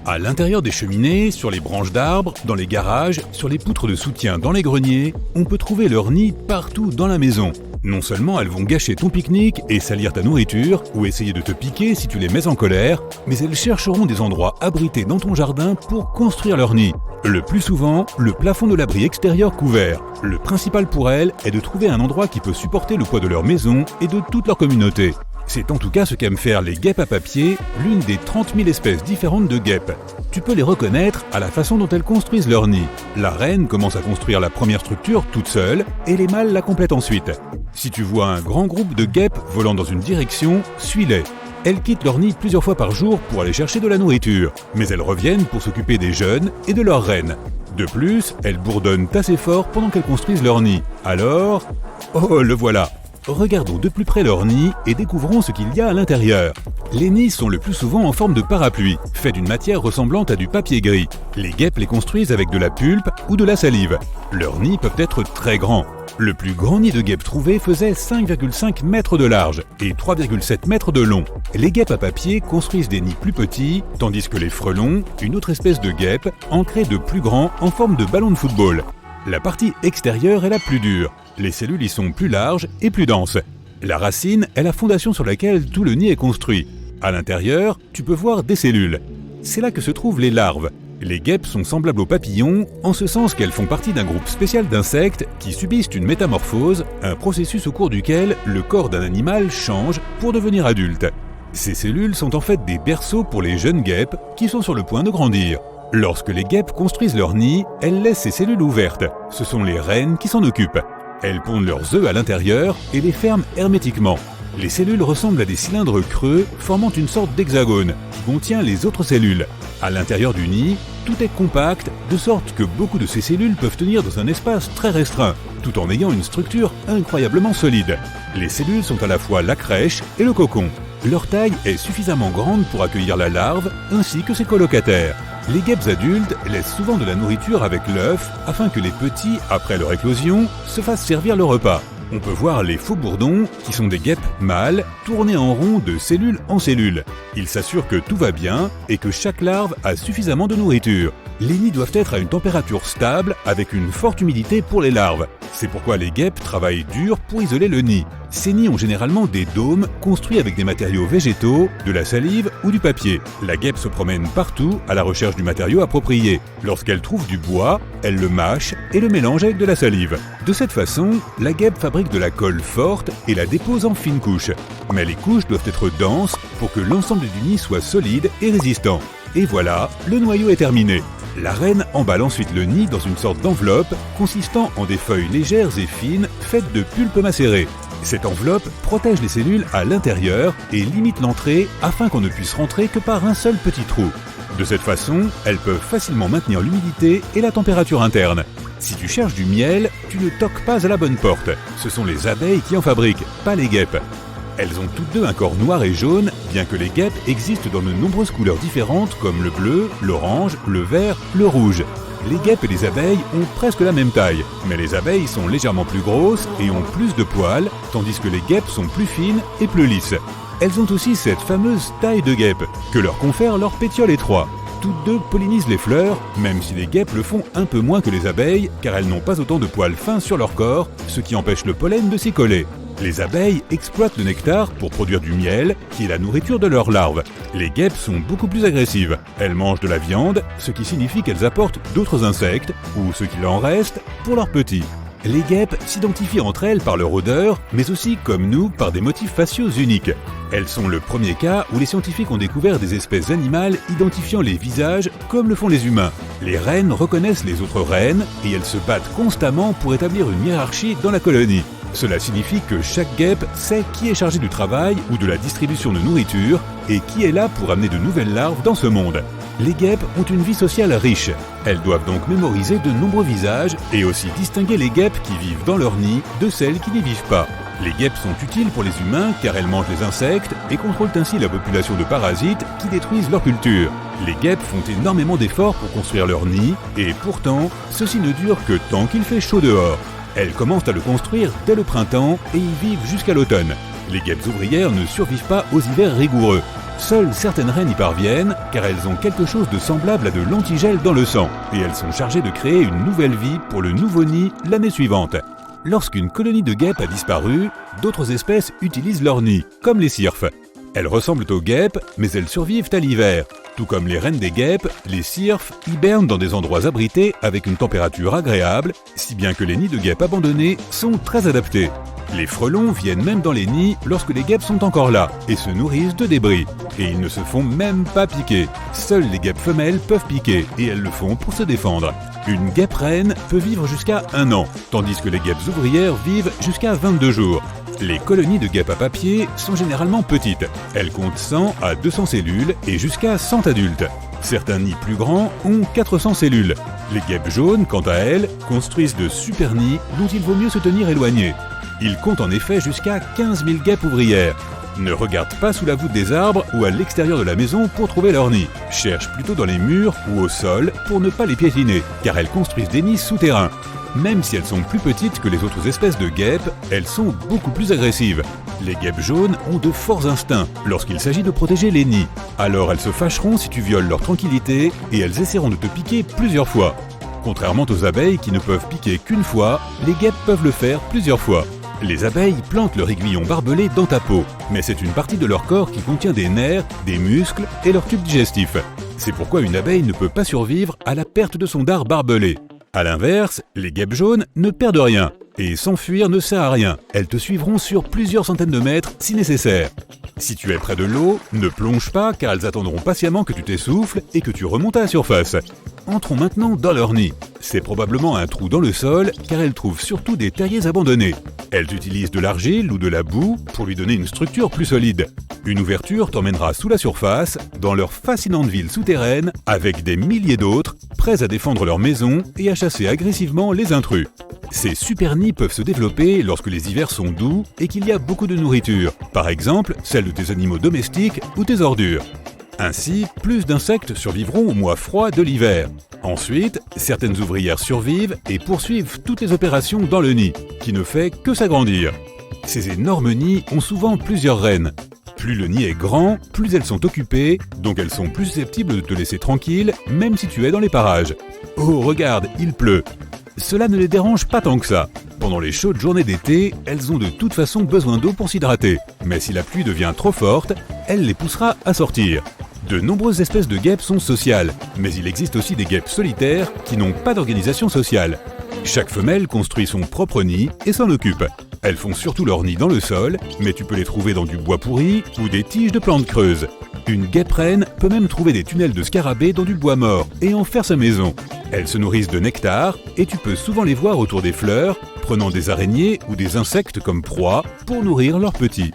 À l'intérieur des cheminées, sur les branches d'arbres, dans les garages, sur les poutres de soutien dans les greniers, on peut trouver leur nid partout dans la maison. Non seulement elles vont gâcher ton pique-nique et salir ta nourriture, ou essayer de te piquer si tu les mets en colère, mais elles chercheront des endroits abrités dans ton jardin pour construire leur nid. Le plus souvent, le plafond de l'abri extérieur couvert. Le principal pour elles est de trouver un endroit qui peut supporter le poids de leur maison et de toute leur communauté. C'est en tout cas ce qu'aiment faire les guêpes à papier, l'une des 30 000 espèces différentes de guêpes. Tu peux les reconnaître à la façon dont elles construisent leur nid. La reine commence à construire la première structure toute seule et les mâles la complètent ensuite. Si tu vois un grand groupe de guêpes volant dans une direction, suis-les. Elles quittent leur nid plusieurs fois par jour pour aller chercher de la nourriture, mais elles reviennent pour s'occuper des jeunes et de leur reine. De plus, elles bourdonnent assez fort pendant qu'elles construisent leur nid. Alors... oh, le voilà! Regardons de plus près leur nid et découvrons ce qu'il y a à l'intérieur. Les nids sont le plus souvent en forme de parapluie, faits d'une matière ressemblant à du papier gris. Les guêpes les construisent avec de la pulpe ou de la salive. Leurs nids peuvent être très grands. Le plus grand nid de guêpes trouvé faisait 5,5 mètres de large et 3,7 mètres de long. Les guêpes à papier construisent des nids plus petits, tandis que les frelons, une autre espèce de guêpe, en créent de plus grands en forme de ballon de football. La partie extérieure est la plus dure. Les cellules y sont plus larges et plus denses. La racine est la fondation sur laquelle tout le nid est construit. À l'intérieur, tu peux voir des cellules. C'est là que se trouvent les larves. Les guêpes sont semblables aux papillons, en ce sens qu'elles font partie d'un groupe spécial d'insectes qui subissent une métamorphose, un processus au cours duquel le corps d'un animal change pour devenir adulte. Ces cellules sont en fait des berceaux pour les jeunes guêpes qui sont sur le point de grandir. Lorsque les guêpes construisent leur nid, elles laissent ces cellules ouvertes. Ce sont les reines qui s'en occupent. Elles pondent leurs œufs à l'intérieur et les ferment hermétiquement. Les cellules ressemblent à des cylindres creux formant une sorte d'hexagone qui contient les autres cellules. À l'intérieur du nid, tout est compact, de sorte que beaucoup de ces cellules peuvent tenir dans un espace très restreint, tout en ayant une structure incroyablement solide. Les cellules sont à la fois la crèche et le cocon. Leur taille est suffisamment grande pour accueillir la larve ainsi que ses colocataires. Les guêpes adultes laissent souvent de la nourriture avec l'œuf afin que les petits, après leur éclosion, se fassent servir le repas. On peut voir les faux bourdons, qui sont des guêpes mâles, tourner en rond de cellule en cellule. Ils s'assurent que tout va bien et que chaque larve a suffisamment de nourriture. Les nids doivent être à une température stable avec une forte humidité pour les larves. C'est pourquoi les guêpes travaillent dur pour isoler le nid. Ces nids ont généralement des dômes construits avec des matériaux végétaux, de la salive ou du papier. La guêpe se promène partout à la recherche du matériau approprié. Lorsqu'elle trouve du bois, elle le mâche et le mélange avec de la salive. De cette façon, la guêpe fabrique de la colle forte et la dépose en fines couches. Mais les couches doivent être denses pour que l'ensemble du nid soit solide et résistant. Et voilà, le noyau est terminé. La reine emballe ensuite le nid dans une sorte d'enveloppe consistant en des feuilles légères et fines faites de pulpe macérée. Cette enveloppe protège les cellules à l'intérieur et limite l'entrée afin qu'on ne puisse rentrer que par un seul petit trou. De cette façon, elles peuvent facilement maintenir l'humidité et la température interne. Si tu cherches du miel, tu ne toques pas à la bonne porte. Ce sont les abeilles qui en fabriquent, pas les guêpes. Elles ont toutes deux un corps noir et jaune, bien que les guêpes existent dans de nombreuses couleurs différentes comme le bleu, l'orange, le vert, le rouge. Les guêpes et les abeilles ont presque la même taille, mais les abeilles sont légèrement plus grosses et ont plus de poils, tandis que les guêpes sont plus fines et plus lisses. Elles ont aussi cette fameuse taille de guêpe, que leur confère leur pétiole étroit. Toutes deux pollinisent les fleurs, même si les guêpes le font un peu moins que les abeilles, car elles n'ont pas autant de poils fins sur leur corps, ce qui empêche le pollen de s'y coller. Les abeilles exploitent le nectar pour produire du miel, qui est la nourriture de leurs larves. Les guêpes sont beaucoup plus agressives. Elles mangent de la viande, ce qui signifie qu'elles apportent d'autres insectes, ou ce qu'il en reste, pour leurs petits. Les guêpes s'identifient entre elles par leur odeur, mais aussi, comme nous, par des motifs faciaux uniques. Elles sont le premier cas où les scientifiques ont découvert des espèces animales identifiant les visages comme le font les humains. Les reines reconnaissent les autres reines et elles se battent constamment pour établir une hiérarchie dans la colonie. Cela signifie que chaque guêpe sait qui est chargé du travail ou de la distribution de nourriture et qui est là pour amener de nouvelles larves dans ce monde. Les guêpes ont une vie sociale riche. Elles doivent donc mémoriser de nombreux visages et aussi distinguer les guêpes qui vivent dans leur nid de celles qui n'y vivent pas. Les guêpes sont utiles pour les humains car elles mangent les insectes et contrôlent ainsi la population de parasites qui détruisent leur culture. Les guêpes font énormément d'efforts pour construire leur nid et pourtant, ceci ne dure que tant qu'il fait chaud dehors. Elles commencent à le construire dès le printemps et y vivent jusqu'à l'automne. Les guêpes ouvrières ne survivent pas aux hivers rigoureux. Seules certaines reines y parviennent car elles ont quelque chose de semblable à de l'antigel dans le sang et elles sont chargées de créer une nouvelle vie pour le nouveau nid l'année suivante. Lorsqu'une colonie de guêpes a disparu, d'autres espèces utilisent leur nid, comme les cirfes. Elles ressemblent aux guêpes, mais elles survivent à l'hiver. Tout comme les reines des guêpes, les cirfes hibernent dans des endroits abrités avec une température agréable, si bien que les nids de guêpes abandonnés sont très adaptés. Les frelons viennent même dans les nids lorsque les guêpes sont encore là et se nourrissent de débris. Et ils ne se font même pas piquer. Seules les guêpes femelles peuvent piquer et elles le font pour se défendre. Une guêpe reine peut vivre jusqu'à 1 an, tandis que les guêpes ouvrières vivent jusqu'à 22 jours. Les colonies de guêpes à papier sont généralement petites. Elles comptent 100 à 200 cellules et jusqu'à 100 adultes. Certains nids plus grands ont 400 cellules. Les guêpes jaunes, quant à elles, construisent de super nids dont il vaut mieux se tenir éloigné. Ils comptent en effet jusqu'à 15 000 guêpes ouvrières. Ne regarde pas sous la voûte des arbres ou à l'extérieur de la maison pour trouver leur nid. Cherche plutôt dans les murs ou au sol pour ne pas les piétiner, car elles construisent des nids souterrains. Même si elles sont plus petites que les autres espèces de guêpes, elles sont beaucoup plus agressives. Les guêpes jaunes ont de forts instincts lorsqu'il s'agit de protéger les nids. Alors elles se fâcheront si tu violes leur tranquillité et elles essaieront de te piquer plusieurs fois. Contrairement aux abeilles qui ne peuvent piquer qu'une fois, les guêpes peuvent le faire plusieurs fois. Les abeilles plantent leur aiguillon barbelé dans ta peau, mais c'est une partie de leur corps qui contient des nerfs, des muscles et leur tube digestif. C'est pourquoi une abeille ne peut pas survivre à la perte de son dard barbelé. A l'inverse, les guêpes jaunes ne perdent rien. Et s'enfuir ne sert à rien. Elles te suivront sur plusieurs centaines de mètres si nécessaire. Si tu es près de l'eau, ne plonge pas car elles attendront patiemment que tu t'essouffles et que tu remontes à la surface. Entrons maintenant dans leur nid. C'est probablement un trou dans le sol car elles trouvent surtout des terriers abandonnés. Elles utilisent de l'argile ou de la boue pour lui donner une structure plus solide. Une ouverture t'emmènera sous la surface, dans leur fascinante ville souterraine, avec des milliers d'autres, prêts à défendre leur maison et à chasser agressivement les intrus. Ces super nids peuvent se développer lorsque les hivers sont doux et qu'il y a beaucoup de nourriture, par exemple celle de tes animaux domestiques ou tes ordures. Ainsi, plus d'insectes survivront au mois froid de l'hiver. Ensuite, certaines ouvrières survivent et poursuivent toutes les opérations dans le nid, qui ne fait que s'agrandir. Ces énormes nids ont souvent plusieurs reines. Plus le nid est grand, plus elles sont occupées, donc elles sont plus susceptibles de te laisser tranquille, même si tu es dans les parages. Oh, regarde, il pleut. Cela ne les dérange pas tant que ça. Pendant les chaudes journées d'été, elles ont de toute façon besoin d'eau pour s'hydrater. Mais si la pluie devient trop forte, elle les poussera à sortir. De nombreuses espèces de guêpes sont sociales, mais il existe aussi des guêpes solitaires qui n'ont pas d'organisation sociale. Chaque femelle construit son propre nid et s'en occupe. Elles font surtout leur nid dans le sol, mais tu peux les trouver dans du bois pourri ou des tiges de plantes creuses. Une guêpe reine peut même trouver des tunnels de scarabées dans du bois mort et en faire sa maison. Elles se nourrissent de nectar et tu peux souvent les voir autour des fleurs, prenant des araignées ou des insectes comme proie pour nourrir leurs petits.